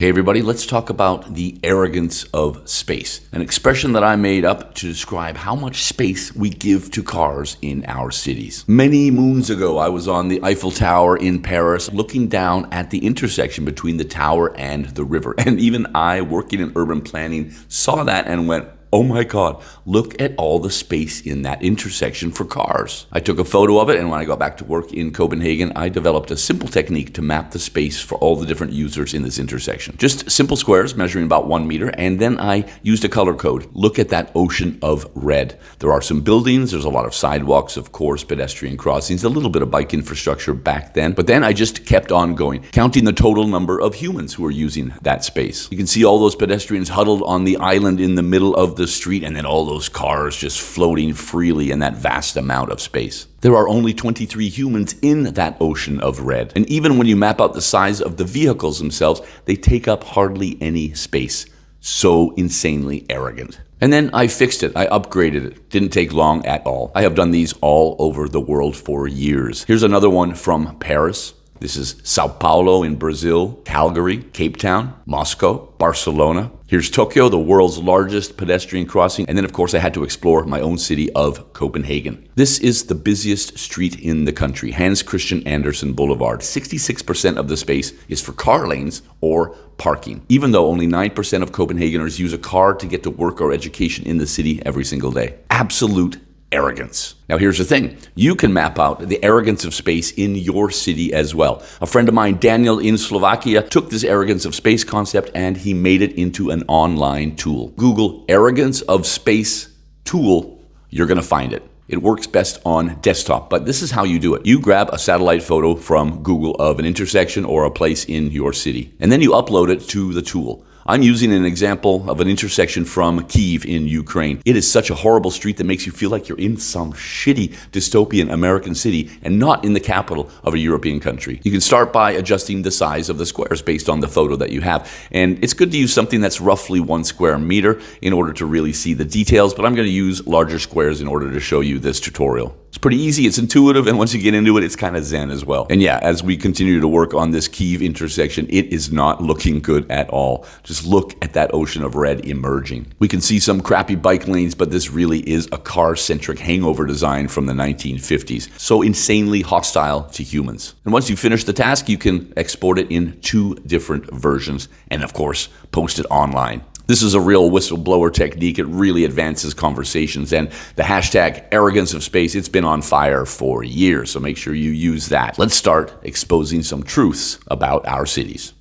Hey everybody, let's talk about the arrogance of space, an expression that I made up to describe how much space we give to cars in our cities. Many moons ago, I was on the Eiffel Tower in Paris, looking down at the intersection between the tower and the river. And even I, working in urban planning, saw that and went, oh my God, look at all the space in that intersection for cars. I took a photo of it, and when I got back to work in Copenhagen, I developed a simple technique to map the space for all the different users in this intersection. Just simple squares measuring about 1 meter, and then I used a color code. Look at that ocean of red. There are some buildings, there's a lot of sidewalks, of course, pedestrian crossings, a little bit of bike infrastructure back then, but then I just kept on going, counting the total number of humans who are using that space. You can see all those pedestrians huddled on the island in the middle of the street, and then all those cars just floating freely in that vast amount of space. There are only 23 humans in that ocean of red. And even when you map out the size of the vehicles themselves, they take up hardly any space. So insanely arrogant. And then I fixed it. I upgraded it. Didn't take long at all. I have done these all over the world for years. Here's another one from Paris. This is Sao Paulo in Brazil, Calgary, Cape Town, Moscow, Barcelona. Here's Tokyo, the world's largest pedestrian crossing. And then, of course, I had to explore my own city of Copenhagen. This is the busiest street in the country, Hans Christian Andersen Boulevard. 66% of the space is for car lanes or parking, even though only 9% of Copenhageners use a car to get to work or education in the city every single day. Absolute arrogance. Now here's the thing. You can map out the arrogance of space in your city as well. A friend of mine, Daniel in Slovakia, took this arrogance of space concept and he made it into an online tool. Google arrogance of space tool, you're going to find it. It works best on desktop, but this is how you do it. You grab a satellite photo from Google of an intersection or a place in your city, and then you upload it to the tool. I'm using an example of an intersection from Kyiv in Ukraine. It is such a horrible street that makes you feel like you're in some shitty dystopian American city and not in the capital of a European country. You can start by adjusting the size of the squares based on the photo that you have. And it's good to use something that's roughly 1 square meter in order to really see the details, but I'm going to use larger squares in order to show you this tutorial. It's pretty easy, it's intuitive, and once you get into it, it's kind of zen as well. And yeah, as we continue to work on this Kyiv intersection, it is not looking good at all. Just look at that ocean of red emerging. We can see some crappy bike lanes, but this really is a car-centric hangover design from the 1950s. So insanely hostile to humans. And once you finish the task, you can export it in 2 different versions, and of course, post it online. This is a real whistleblower technique. It really advances conversations. And the hashtag arrogance of space, it's been on fire for years. So make sure you use that. Let's start exposing some truths about our cities.